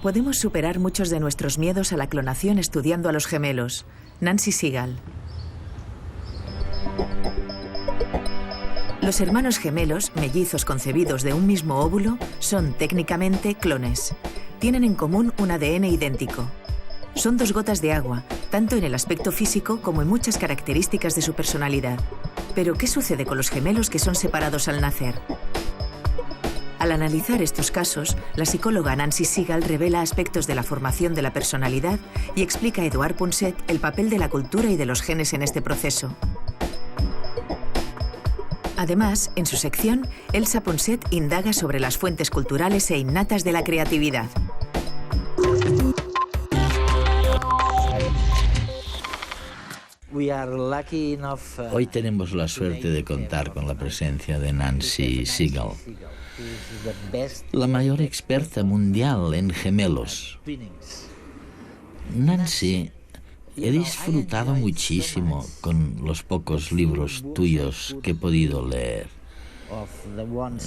Podemos superar muchos de nuestros miedos a la clonación estudiando a los gemelos. Nancy Segal. Los hermanos gemelos, mellizos concebidos de un mismo óvulo, son técnicamente clones. Tienen en común un ADN idéntico. Son dos gotas de agua, tanto en el aspecto físico como en muchas características de su personalidad. Pero, ¿qué sucede con los gemelos que son separados al nacer? Al analizar estos casos, la psicóloga Nancy Segal revela aspectos de la formación de la personalidad y explica a Edouard Punset el papel de la cultura y de los genes en este proceso. Además, en su sección, Elsa Punset indaga sobre las fuentes culturales e innatas de la creatividad. Hoy tenemos la suerte de contar con la presencia de Nancy Segal, la mayor experta mundial en gemelos. Nancy, he disfrutado muchísimo con los pocos libros tuyos que he podido leer.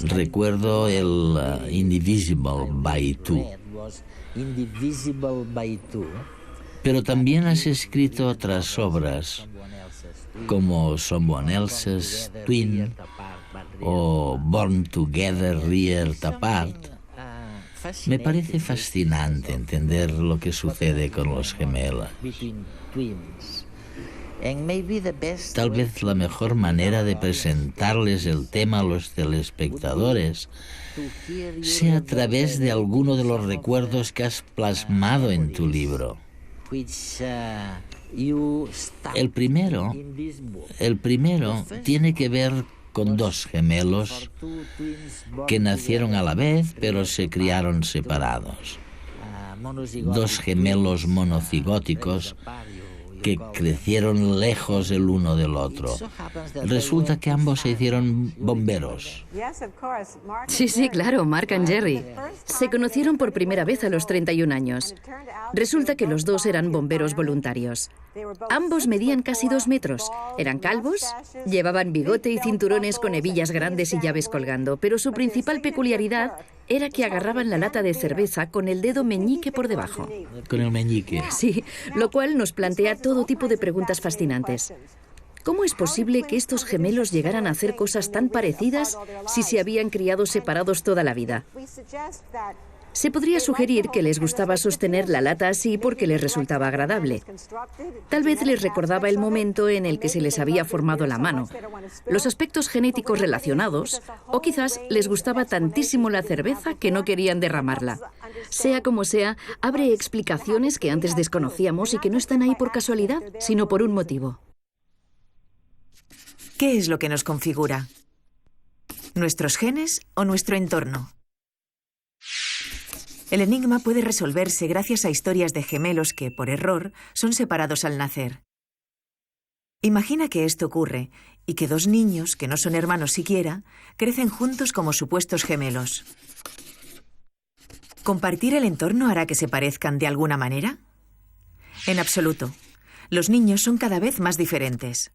Recuerdo el Indivisible by Two. Pero también has escrito otras obras como Someone Else's Twin o Born Together, Reared Apart. Me parece fascinante entender lo que sucede con los gemelos. Tal vez la mejor manera de presentarles el tema a los telespectadores sea a través de alguno de los recuerdos que has plasmado en tu libro. El primero tiene que ver con dos gemelos que nacieron a la vez pero se criaron separados. Dos gemelos monocigóticos que crecieron lejos el uno del otro. Resulta que ambos se hicieron bomberos. Sí, claro, Mark y Jerry. Se conocieron por primera vez a los 31 años. Resulta que los dos eran bomberos voluntarios. Ambos medían casi 2 metros. Eran calvos, llevaban bigote y cinturones con hebillas grandes y llaves colgando, pero su principal peculiaridad era que agarraban la lata de cerveza con el dedo meñique por debajo. Con el meñique. Sí, lo cual nos plantea todo tipo de preguntas fascinantes. ¿Cómo es posible que estos gemelos llegaran a hacer cosas tan parecidas si se habían criado separados toda la vida? Se podría sugerir que les gustaba sostener la lata así porque les resultaba agradable. Tal vez les recordaba el momento en el que se les había formado la mano, los aspectos genéticos relacionados, o quizás les gustaba tantísimo la cerveza que no querían derramarla. Sea como sea, abre explicaciones que antes desconocíamos y que no están ahí por casualidad, sino por un motivo. ¿Qué es lo que nos configura? ¿Nuestros genes o nuestro entorno? El enigma puede resolverse gracias a historias de gemelos que, por error, son separados al nacer. Imagina que esto ocurre y que dos niños, que no son hermanos siquiera, crecen juntos como supuestos gemelos. ¿Compartir el entorno hará que se parezcan de alguna manera? En absoluto. Los niños son cada vez más diferentes.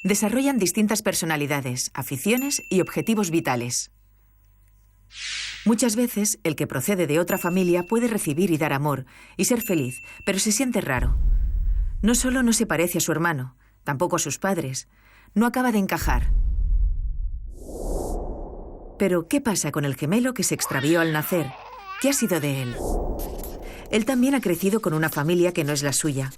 Desarrollan distintas personalidades, aficiones y objetivos vitales. Muchas veces, el que procede de otra familia puede recibir y dar amor y ser feliz, pero se siente raro. No solo no se parece a su hermano, tampoco a sus padres. No acaba de encajar. Pero, ¿qué pasa con el gemelo que se extravió al nacer? ¿Qué ha sido de él? Él también ha crecido con una familia que no es la suya.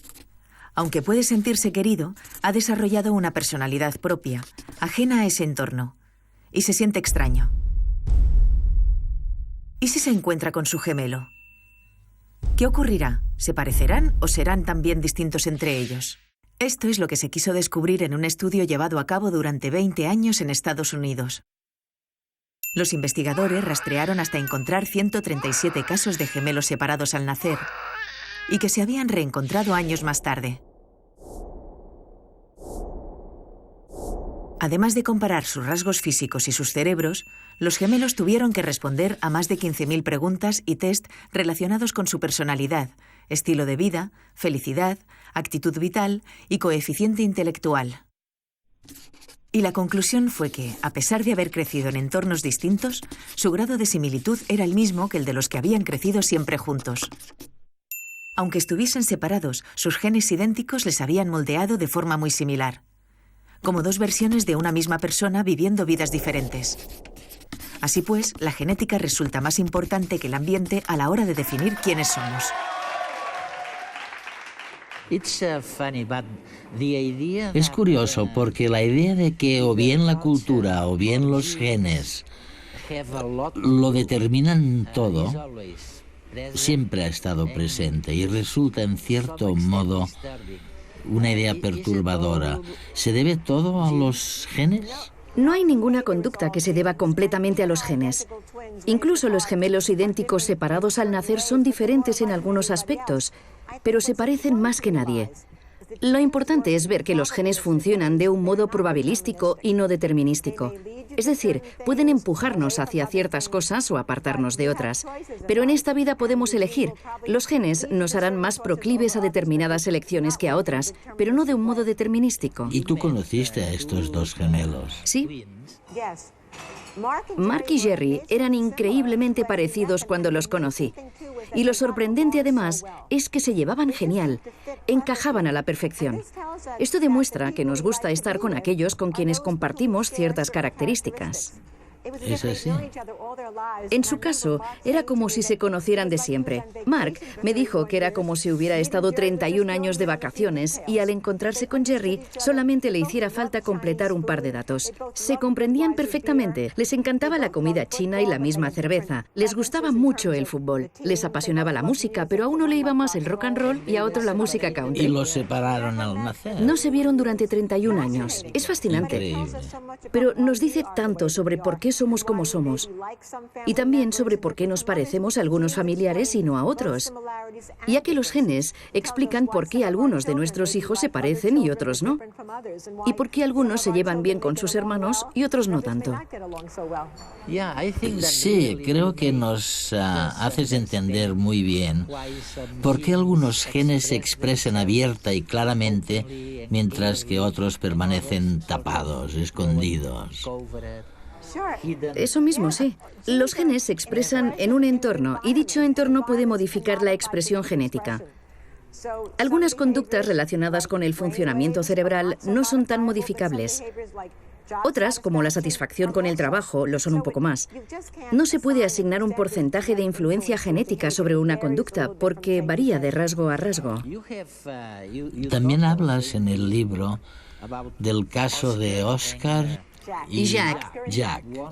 Aunque puede sentirse querido, ha desarrollado una personalidad propia, ajena a ese entorno, y se siente extraño. ¿Y si se encuentra con su gemelo? ¿Qué ocurrirá? ¿Se parecerán o serán también distintos entre ellos? Esto es lo que se quiso descubrir en un estudio llevado a cabo durante 20 años en Estados Unidos. Los investigadores rastrearon hasta encontrar 137 casos de gemelos separados al nacer y que se habían reencontrado años más tarde. Además de comparar sus rasgos físicos y sus cerebros, los gemelos tuvieron que responder a más de 15.000 preguntas y test relacionados con su personalidad, estilo de vida, felicidad, actitud vital y coeficiente intelectual. Y la conclusión fue que, a pesar de haber crecido en entornos distintos, su grado de similitud era el mismo que el de los que habían crecido siempre juntos. Aunque estuviesen separados, sus genes idénticos les habían moldeado de forma muy similar, como dos versiones de una misma persona viviendo vidas diferentes. Así pues, la genética resulta más importante que el ambiente a la hora de definir quiénes somos. Es curioso porque la idea de que o bien la cultura o bien los genes lo determinan todo siempre ha estado presente y resulta en cierto modo una idea perturbadora. ¿Se debe todo a los genes? No hay ninguna conducta que se deba completamente a los genes. Incluso los gemelos idénticos separados al nacer son diferentes en algunos aspectos, pero se parecen más que nadie. Lo importante es ver que los genes funcionan de un modo probabilístico y no determinístico. Es decir, pueden empujarnos hacia ciertas cosas o apartarnos de otras. Pero en esta vida podemos elegir. Los genes nos harán más proclives a determinadas elecciones que a otras, pero no de un modo determinístico. ¿Y tú conociste a estos dos gemelos? Sí. Mark y Jerry eran increíblemente parecidos cuando los conocí. Y lo sorprendente además es que se llevaban genial, encajaban a la perfección. Esto demuestra que nos gusta estar con aquellos con quienes compartimos ciertas características. ¿Es así? En su caso, era como si se conocieran de siempre. Mark me dijo que era como si hubiera estado 31 años de vacaciones y al encontrarse con Jerry solamente le hiciera falta completar un par de datos. Se comprendían perfectamente. Les encantaba la comida china y la misma cerveza. Les gustaba mucho el fútbol. Les apasionaba la música, pero a uno le iba más el rock and roll y a otro la música country. ¿Y los separaron al nacer? No se vieron durante 31 años. Es fascinante. Increíble. Pero nos dice tanto sobre por qué somos como somos. Y también sobre por qué nos parecemos a algunos familiares y no a otros. Ya que los genes explican por qué algunos de nuestros hijos se parecen y otros no. Y por qué algunos se llevan bien con sus hermanos y otros no tanto. Sí, creo que nos haces entender muy bien por qué algunos genes se expresan abierta y claramente, mientras que otros permanecen tapados, escondidos. Eso mismo, sí. Los genes se expresan en un entorno y dicho entorno puede modificar la expresión genética. Algunas conductas relacionadas con el funcionamiento cerebral no son tan modificables. Otras, como la satisfacción con el trabajo, lo son un poco más. No se puede asignar un porcentaje de influencia genética sobre una conducta porque varía de rasgo a rasgo. También hablas en el libro del caso de Oscar y Jack.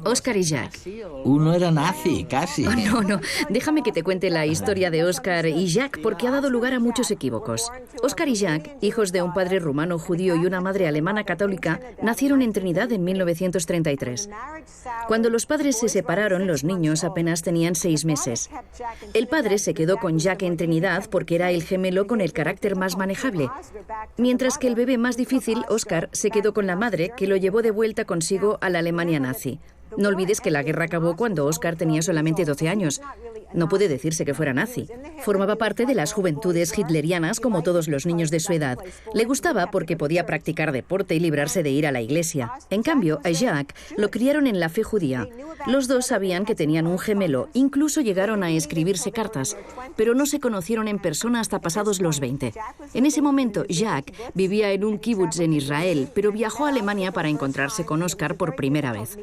Oscar y Jack. Uno era nazi, casi. Oh, no. Déjame que te cuente la historia de Oscar y Jack porque ha dado lugar a muchos equívocos. Oscar y Jack, hijos de un padre rumano judío y una madre alemana católica, nacieron en Trinidad en 1933. Cuando los padres se separaron, los niños apenas tenían 6 meses. El padre se quedó con Jack en Trinidad porque era el gemelo con el carácter más manejable, mientras que el bebé más difícil, Oscar, se quedó con la madre, que lo llevó de vuelta consigo a la Alemania nazi. No olvides que la guerra acabó cuando Oscar tenía solamente 12 años. No puede decirse que fuera nazi. Formaba parte de las juventudes hitlerianas como todos los niños de su edad. Le gustaba porque podía practicar deporte y librarse de ir a la iglesia. En cambio, a Jack lo criaron en la fe judía. Los dos sabían que tenían un gemelo, incluso llegaron a escribirse cartas, pero no se conocieron en persona hasta pasados los 20. En ese momento, Jack vivía en un kibutz en Israel, pero viajó a Alemania para encontrarse con Oscar por primera vez.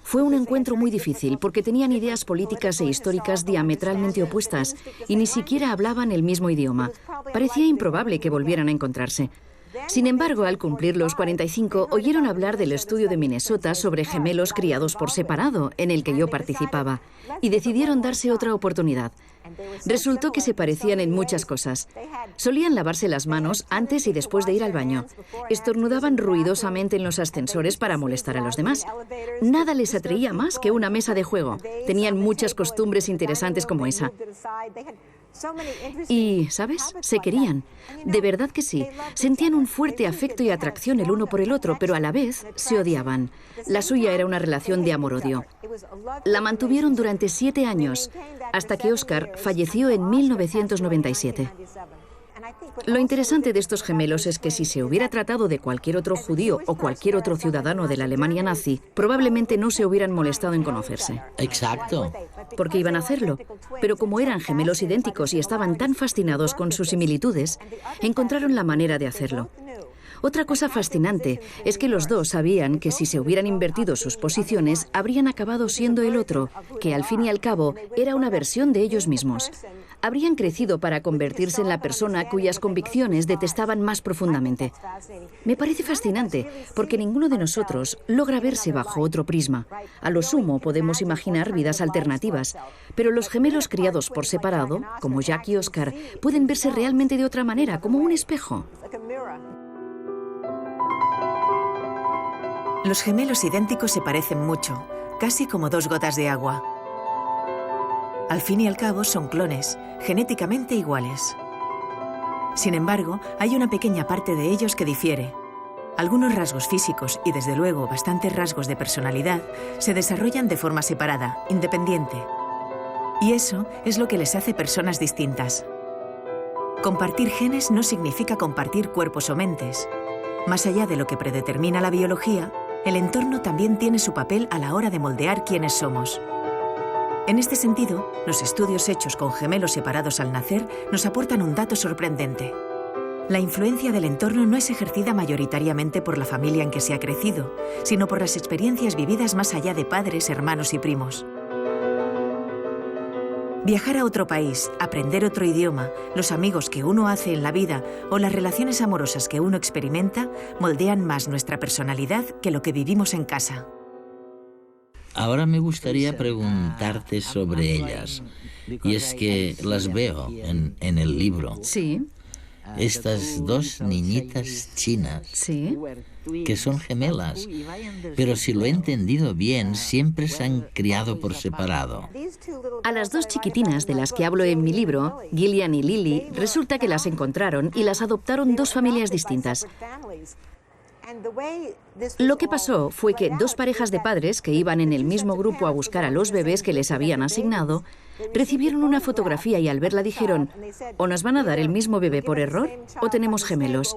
Fue un encuentro muy difícil porque tenían ideas políticas e históricas diametralmente opuestas y ni siquiera hablaban el mismo idioma. Parecía improbable que volvieran a encontrarse. Sin embargo, al cumplir los 45, oyeron hablar del estudio de Minnesota sobre gemelos criados por separado, en el que yo participaba, y decidieron darse otra oportunidad. Resultó que se parecían en muchas cosas. Solían lavarse las manos antes y después de ir al baño. Estornudaban ruidosamente en los ascensores para molestar a los demás. Nada les atraía más que una mesa de juego. Tenían muchas costumbres interesantes como esa. Y, ¿sabes? Se querían. De verdad que sí. Sentían un fuerte afecto y atracción el uno por el otro, pero a la vez se odiaban. La suya era una relación de amor-odio. La mantuvieron durante 7 años, hasta que Oscar falleció en 1997. Lo interesante de estos gemelos es que si se hubiera tratado de cualquier otro judío o cualquier otro ciudadano de la Alemania nazi, probablemente no se hubieran molestado en conocerse. Exacto. Porque iban a hacerlo. Pero como eran gemelos idénticos y estaban tan fascinados con sus similitudes, encontraron la manera de hacerlo. Otra cosa fascinante es que los dos sabían que si se hubieran invertido sus posiciones, habrían acabado siendo el otro, que al fin y al cabo era una versión de ellos mismos. Habrían crecido para convertirse en la persona cuyas convicciones detestaban más profundamente. Me parece fascinante, porque ninguno de nosotros logra verse bajo otro prisma. A lo sumo podemos imaginar vidas alternativas, pero los gemelos criados por separado, como Jack y Oscar, pueden verse realmente de otra manera, como un espejo. Los gemelos idénticos se parecen mucho, casi como dos gotas de agua. Al fin y al cabo son clones, genéticamente iguales. Sin embargo, hay una pequeña parte de ellos que difiere. Algunos rasgos físicos y, desde luego, bastantes rasgos de personalidad se desarrollan de forma separada, independiente. Y eso es lo que les hace personas distintas. Compartir genes no significa compartir cuerpos o mentes. Más allá de lo que predetermina la biología, el entorno también tiene su papel a la hora de moldear quiénes somos. En este sentido, los estudios hechos con gemelos separados al nacer nos aportan un dato sorprendente. La influencia del entorno no es ejercida mayoritariamente por la familia en que se ha crecido, sino por las experiencias vividas más allá de padres, hermanos y primos. Viajar a otro país, aprender otro idioma, los amigos que uno hace en la vida o las relaciones amorosas que uno experimenta moldean más nuestra personalidad que lo que vivimos en casa. Ahora me gustaría preguntarte sobre ellas. Y es que las veo en el libro. Sí. Estas dos niñitas chinas, Sí. que son gemelas, pero si lo he entendido bien, siempre se han criado por separado. A las dos chiquitinas de las que hablo en mi libro, Gillian y Lily, resulta que las encontraron y las adoptaron dos familias distintas. Lo que pasó fue que dos parejas de padres que iban en el mismo grupo a buscar a los bebés que les habían asignado, recibieron una fotografía y al verla dijeron: o nos van a dar el mismo bebé por error o tenemos gemelos.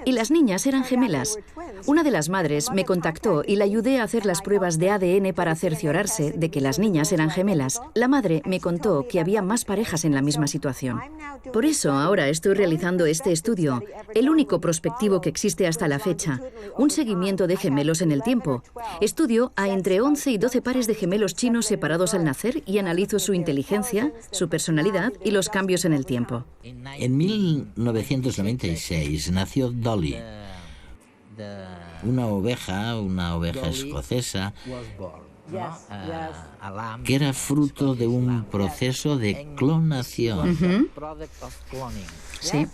Y las niñas eran gemelas. Una de las madres me contactó y la ayudé a hacer las pruebas de ADN para cerciorarse de que las niñas eran gemelas. La madre me contó que había más parejas en la misma situación. Por eso ahora estoy realizando este estudio, el único prospectivo que existe hasta la fecha, un seguimiento de gemelos en el tiempo. Estudio a entre 11 y 12 pares de gemelos chinos separados al nacer y analizo su inteligencia, su personalidad y los cambios en el tiempo. En 1996 nació Dolly, una oveja escocesa, que era fruto de un proceso de clonación. Sí.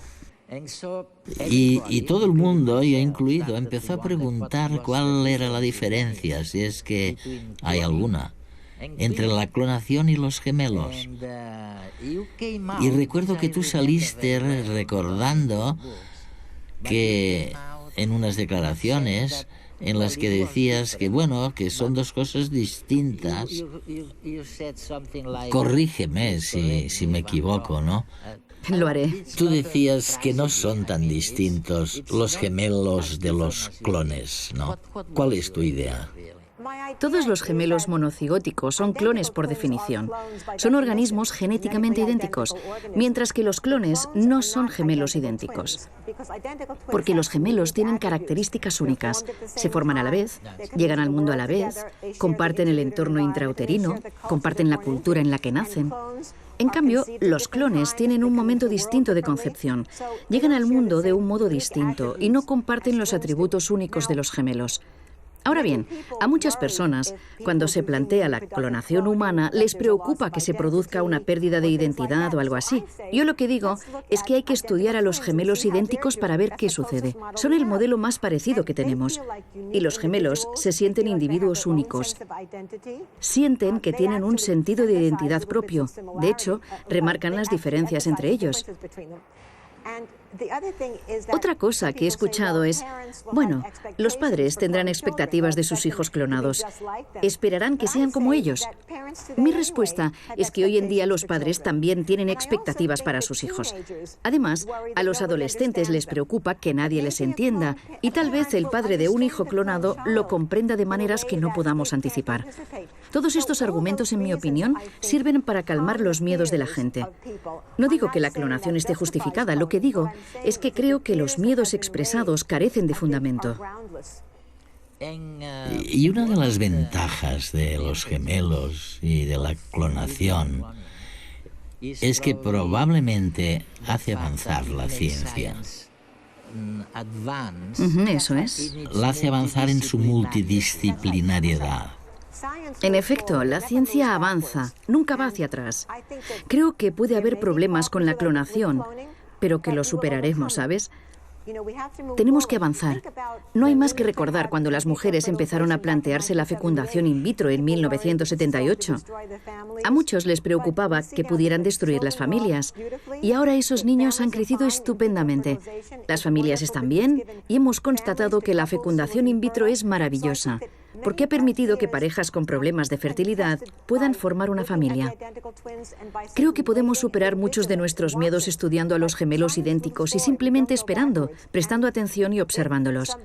Y todo el mundo, yo incluido, empezó a preguntar cuál era la diferencia, si es que hay alguna, entre la clonación y los gemelos. Y recuerdo que tú saliste recordando que en unas declaraciones en las que decías que, bueno, que son dos cosas distintas. Corrígeme si me equivoco, ¿no? Lo haré. Tú decías que no son tan distintos los gemelos de los clones, ¿no? ¿Cuál es tu idea? Todos los gemelos monocigóticos son clones por definición. Son organismos genéticamente idénticos, mientras que los clones no son gemelos idénticos. Porque los gemelos tienen características únicas. Se forman a la vez, llegan al mundo a la vez, comparten el entorno intrauterino, comparten la cultura en la que nacen. En cambio, los clones tienen un momento distinto de concepción. Llegan al mundo de un modo distinto y no comparten los atributos únicos de los gemelos. Ahora bien, a muchas personas, cuando se plantea la clonación humana, les preocupa que se produzca una pérdida de identidad o algo así. Yo lo que digo es que hay que estudiar a los gemelos idénticos para ver qué sucede. Son el modelo más parecido que tenemos. Y los gemelos se sienten individuos únicos. Sienten que tienen un sentido de identidad propio. De hecho, remarcan las diferencias entre ellos. Otra cosa que he escuchado es, bueno, los padres tendrán expectativas de sus hijos clonados. Esperarán que sean como ellos. Mi respuesta es que hoy en día los padres también tienen expectativas para sus hijos. Además, a los adolescentes les preocupa que nadie les entienda y tal vez el padre de un hijo clonado lo comprenda de maneras que no podamos anticipar. Todos estos argumentos, en mi opinión, sirven para calmar los miedos de la gente. No digo que la clonación esté justificada, lo que digo es que creo que los miedos expresados carecen de fundamento. Y una de las ventajas de los gemelos y de la clonación es que probablemente hace avanzar la ciencia. Eso es. La hace avanzar en su multidisciplinariedad. En efecto, la ciencia avanza, nunca va hacia atrás. Creo que puede haber problemas con la clonación, pero que los superaremos, ¿sabes? Tenemos que avanzar. No hay más que recordar cuando las mujeres empezaron a plantearse la fecundación in vitro en 1978. A muchos les preocupaba que pudieran destruir las familias. Y ahora esos niños han crecido estupendamente. Las familias están bien y hemos constatado que la fecundación in vitro es maravillosa, porque ha permitido que parejas con problemas de fertilidad puedan formar una familia. Creo que podemos superar muchos de nuestros miedos estudiando a los gemelos idénticos y simplemente esperando, prestando atención y observándolos.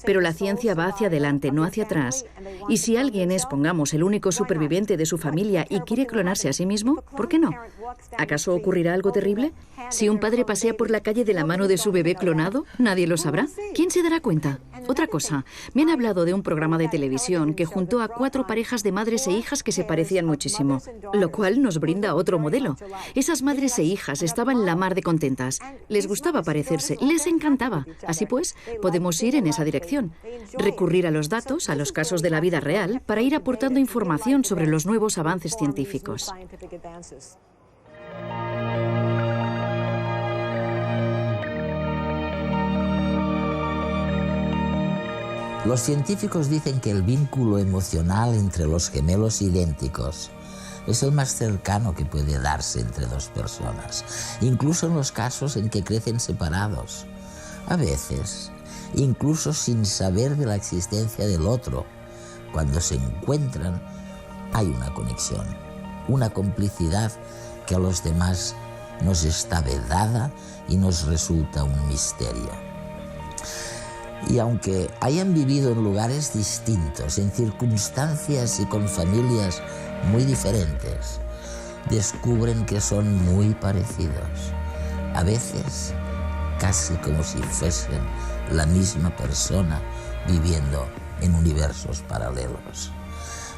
Pero la ciencia va hacia adelante, no hacia atrás. Y si alguien es, pongamos, el único superviviente de su familia y quiere clonarse a sí mismo, ¿por qué no? ¿Acaso ocurrirá algo terrible? Si un padre pasea por la calle de la mano de su bebé clonado, ¿nadie lo sabrá? ¿Quién se dará cuenta? Otra cosa, me han hablado de un programa de televisión que juntó a 4 parejas de madres e hijas que se parecían muchísimo, lo cual nos brinda otro modelo. Esas madres e hijas estaban la mar de contentas. Les gustaba parecerse, les encantaba. Así pues, podemos ir en esa dirección. Recurrir a los datos, a los casos de la vida real, para ir aportando información sobre los nuevos avances científicos. Los científicos dicen que el vínculo emocional entre los gemelos idénticos es el más cercano que puede darse entre dos personas, incluso en los casos en que crecen separados. A veces, incluso sin saber de la existencia del otro, cuando se encuentran, hay una conexión, una complicidad que a los demás nos está vedada y nos resulta un misterio. Y aunque hayan vivido en lugares distintos, en circunstancias y con familias muy diferentes, descubren que son muy parecidos. A veces, casi como si fuesen la misma persona viviendo en universos paralelos.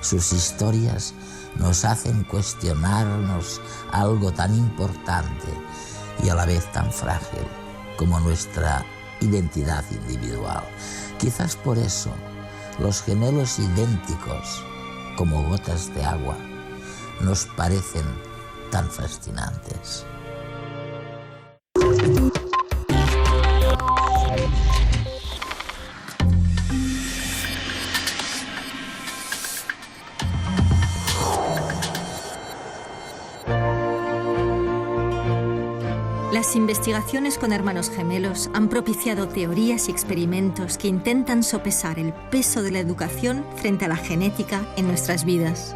Sus historias nos hacen cuestionarnos algo tan importante y a la vez tan frágil como nuestra identidad individual. Quizás por eso los gemelos idénticos, como gotas de agua, nos parecen tan fascinantes. Las investigaciones con hermanos gemelos han propiciado teorías y experimentos que intentan sopesar el peso de la educación frente a la genética en nuestras vidas.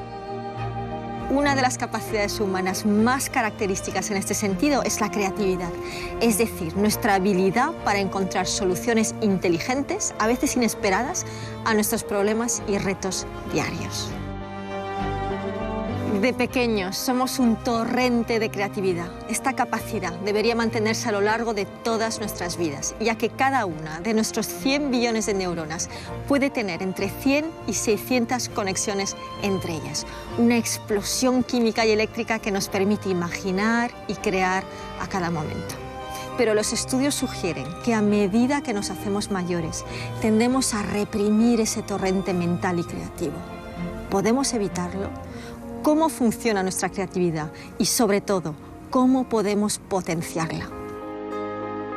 Una de las capacidades humanas más características en este sentido es la creatividad, es decir, nuestra habilidad para encontrar soluciones inteligentes, a veces inesperadas, a nuestros problemas y retos diarios. De pequeños somos un torrente de creatividad. Esta capacidad debería mantenerse a lo largo de todas nuestras vidas, ya que cada una de nuestros 100 billones de neuronas puede tener entre 100 y 600 conexiones entre ellas. Una explosión química y eléctrica que nos permite imaginar y crear a cada momento. Pero los estudios sugieren que a medida que nos hacemos mayores, tendemos a reprimir ese torrente mental y creativo. ¿Podemos evitarlo? ¿Cómo funciona nuestra creatividad? Y sobre todo, ¿cómo podemos potenciarla?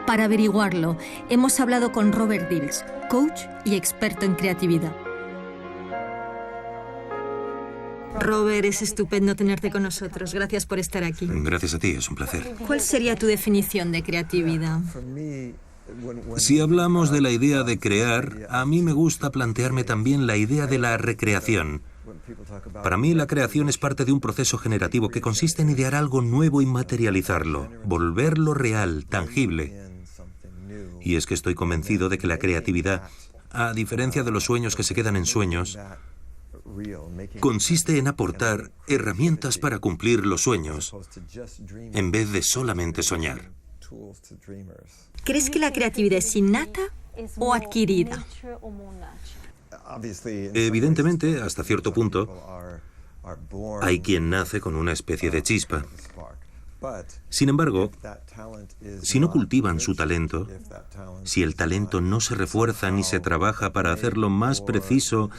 Para averiguarlo, hemos hablado con Robert Dilts, coach y experto en creatividad. Robert, es estupendo tenerte con nosotros. Gracias por estar aquí. Gracias a ti, es un placer. ¿Cuál sería tu definición de creatividad? Si hablamos de la idea de crear, a mí me gusta plantearme también la idea de la recreación. Para mí la creación es parte de un proceso generativo que consiste en idear algo nuevo y materializarlo, volverlo real, tangible. Y es que estoy convencido de que la creatividad, a diferencia de los sueños que se quedan en sueños, consiste en aportar herramientas para cumplir los sueños, en vez de solamente soñar. ¿Crees que la creatividad es innata o adquirida? Evidentemente, hasta cierto punto, hay quien nace con una especie de chispa. Sin embargo, si no cultivan su talento, si el talento no se refuerza ni se trabaja para hacerlo más preciso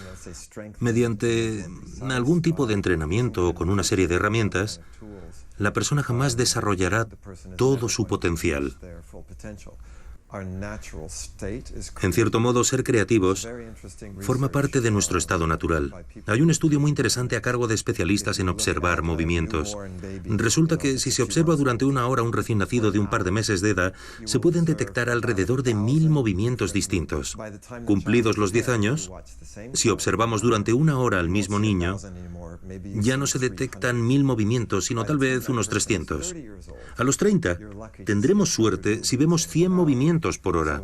mediante algún tipo de entrenamiento o con una serie de herramientas, la persona jamás desarrollará todo su potencial. En cierto modo, ser creativos forma parte de nuestro estado natural. Hay un estudio muy interesante a cargo de especialistas en observar movimientos. Resulta que si se observa durante una hora a un recién nacido de un par de meses de edad, se pueden detectar alrededor de 1000 movimientos distintos. Cumplidos los 10 años, si observamos durante una hora al mismo niño, ya no se detectan 1000 movimientos, sino tal vez unos 300. A los 30, tendremos suerte si vemos 100 movimientos por hora.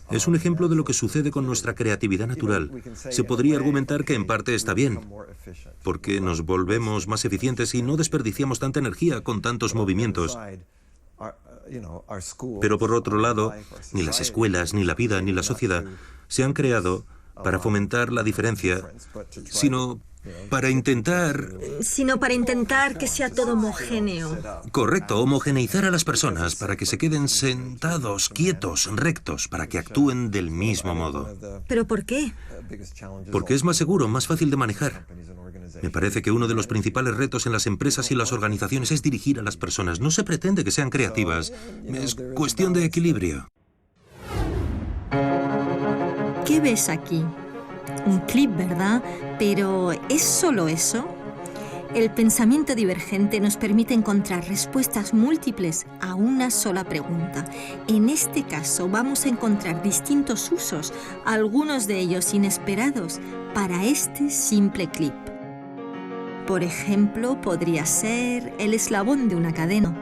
Es un ejemplo de lo que sucede con nuestra creatividad natural. Se podría argumentar que en parte está bien, porque nos volvemos más eficientes y no desperdiciamos tanta energía con tantos movimientos. Pero por otro lado, ni las escuelas, ni la vida, ni la sociedad se han creado para fomentar la diferencia, sino para intentar que sea todo homogéneo. Correcto, homogeneizar a las personas para que se queden sentados, quietos, rectos, para que actúen del mismo modo. ¿Pero por qué? Porque es más seguro, más fácil de manejar. Me parece que uno de los principales retos en las empresas y las organizaciones es dirigir a las personas. No se pretende que sean creativas, es cuestión de equilibrio. ¿Qué ves aquí? Un clip, ¿verdad? Pero ¿es solo eso? El pensamiento divergente nos permite encontrar respuestas múltiples a una sola pregunta. En este caso vamos a encontrar distintos usos, algunos de ellos inesperados, para este simple clip. Por ejemplo, podría ser el eslabón de una cadena,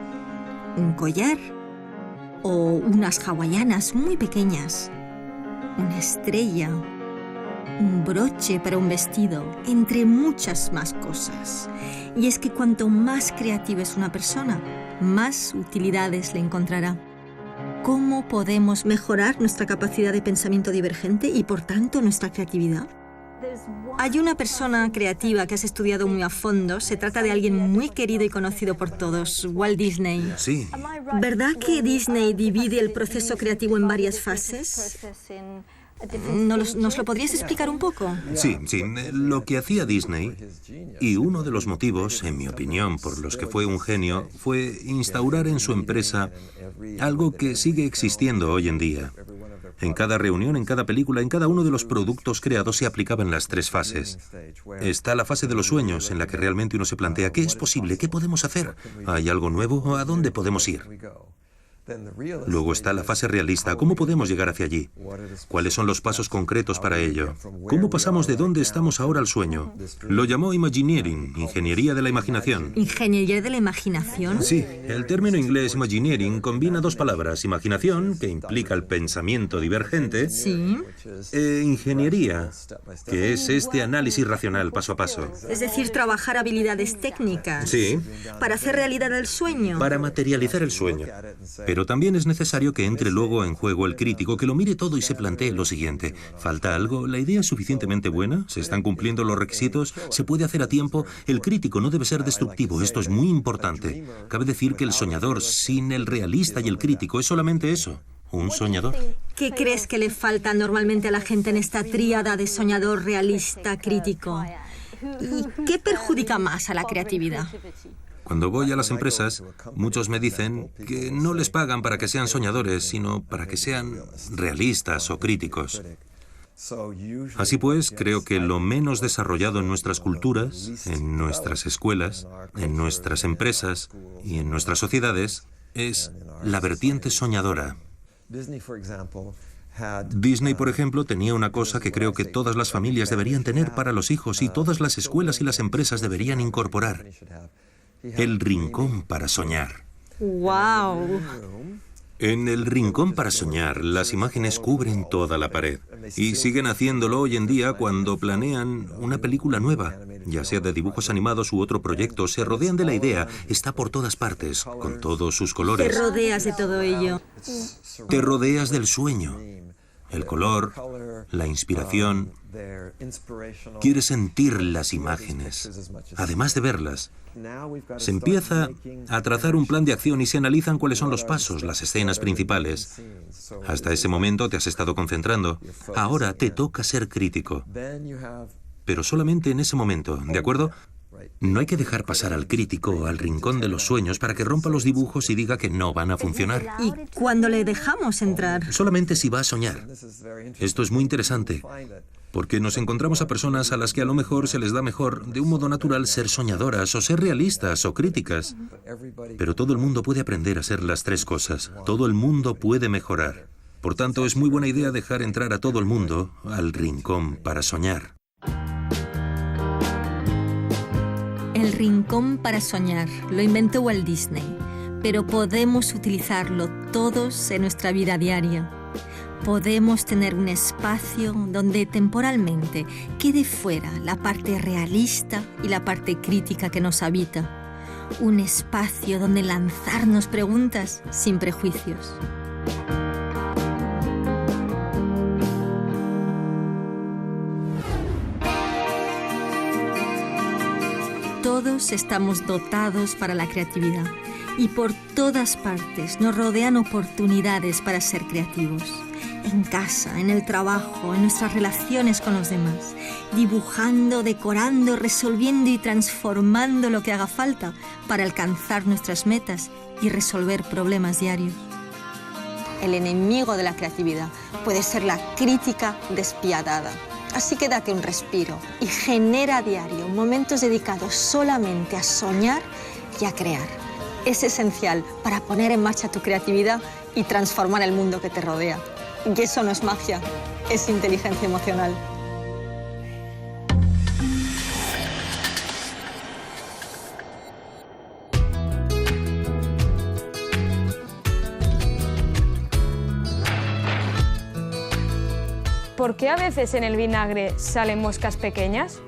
un collar o unas hawaianas muy pequeñas, una estrella, un broche para un vestido, entre muchas más cosas. Y es que cuanto más creativa es una persona, más utilidades le encontrará. ¿Cómo podemos mejorar nuestra capacidad de pensamiento divergente y, por tanto, nuestra creatividad? Hay una persona creativa que has estudiado muy a fondo. Se trata de alguien muy querido y conocido por todos, Walt Disney. Sí. ¿Verdad que Disney divide el proceso creativo en varias fases? ¿Nos lo podrías explicar un poco? Sí. Lo que hacía Disney, y uno de los motivos, en mi opinión, por los que fue un genio, fue instaurar en su empresa algo que sigue existiendo hoy en día. En cada reunión, en cada película, en cada uno de los productos creados se aplicaban las 3 fases. Está la fase de los sueños, en la que realmente uno se plantea ¿qué es posible? ¿Qué podemos hacer? ¿Hay algo nuevo? ¿A dónde podemos ir? Luego está la fase realista. ¿Cómo podemos llegar hacia allí? ¿Cuáles son los pasos concretos para ello? ¿Cómo pasamos de donde estamos ahora al sueño? Lo llamó Imagineering, ingeniería de la imaginación. ¿Ingeniería de la imaginación? Sí, el término inglés Imagineering combina 2 palabras. Imaginación, que implica el pensamiento divergente, Sí. e ingeniería, que es este análisis racional paso a paso. Es decir, trabajar habilidades técnicas. Sí. Para hacer realidad el sueño. Para materializar el sueño. Pero también es necesario que entre luego en juego el crítico, que lo mire todo y se plantee lo siguiente. ¿Falta algo? ¿La idea es suficientemente buena? ¿Se están cumpliendo los requisitos? ¿Se puede hacer a tiempo? El crítico no debe ser destructivo. Esto es muy importante. Cabe decir que el soñador sin el realista y el crítico es solamente eso. ¿Un soñador? ¿Qué crees que le falta normalmente a la gente en esta tríada de soñador, realista, crítico? ¿Y qué perjudica más a la creatividad? Cuando voy a las empresas, muchos me dicen que no les pagan para que sean soñadores, sino para que sean realistas o críticos. Así pues, creo que lo menos desarrollado en nuestras culturas, en nuestras escuelas, en nuestras empresas y en nuestras sociedades es la vertiente soñadora. Disney, por ejemplo, tenía una cosa que creo que todas las familias deberían tener para los hijos y todas las escuelas y las empresas deberían incorporar: el rincón para soñar. ¡Wow! En el rincón para soñar, las imágenes cubren toda la pared y siguen haciéndolo hoy en día cuando planean una película nueva, ya sea de dibujos animados u otro proyecto. Se rodean de la idea, está por todas partes, con todos sus colores. Te rodeas de todo ello. Te rodeas del sueño, el color, la inspiración. Quieres sentir las imágenes, además de verlas. Se empieza a trazar un plan de acción y se analizan cuáles son los pasos, las escenas principales. Hasta ese momento te has estado concentrando. Ahora te toca ser crítico. Pero solamente en ese momento, ¿de acuerdo? No hay que dejar pasar al crítico al rincón de los sueños para que rompa los dibujos y diga que no van a funcionar. ¿Y cuando le dejamos entrar? Solamente si va a soñar. Esto es muy interesante, porque nos encontramos a personas a las que a lo mejor se les da mejor, de un modo natural, ser soñadoras o ser realistas o críticas. Pero todo el mundo puede aprender a ser las tres cosas. Todo el mundo puede mejorar. Por tanto, es muy buena idea dejar entrar a todo el mundo al rincón para soñar. El rincón para soñar lo inventó Walt Disney, pero podemos utilizarlo todos en nuestra vida diaria. Podemos tener un espacio donde temporalmente quede fuera la parte realista y la parte crítica que nos habita. Un espacio donde lanzarnos preguntas sin prejuicios. Todos estamos dotados para la creatividad y por todas partes nos rodean oportunidades para ser creativos. En casa, en el trabajo, en nuestras relaciones con los demás, dibujando, decorando, resolviendo y transformando lo que haga falta para alcanzar nuestras metas y resolver problemas diarios. El enemigo de la creatividad puede ser la crítica despiadada. Así que date un respiro y genera a diario momentos dedicados solamente a soñar y a crear. Es esencial para poner en marcha tu creatividad y transformar el mundo que te rodea. Y eso no es magia, es inteligencia emocional. ¿Por qué a veces en el vinagre salen moscas pequeñas?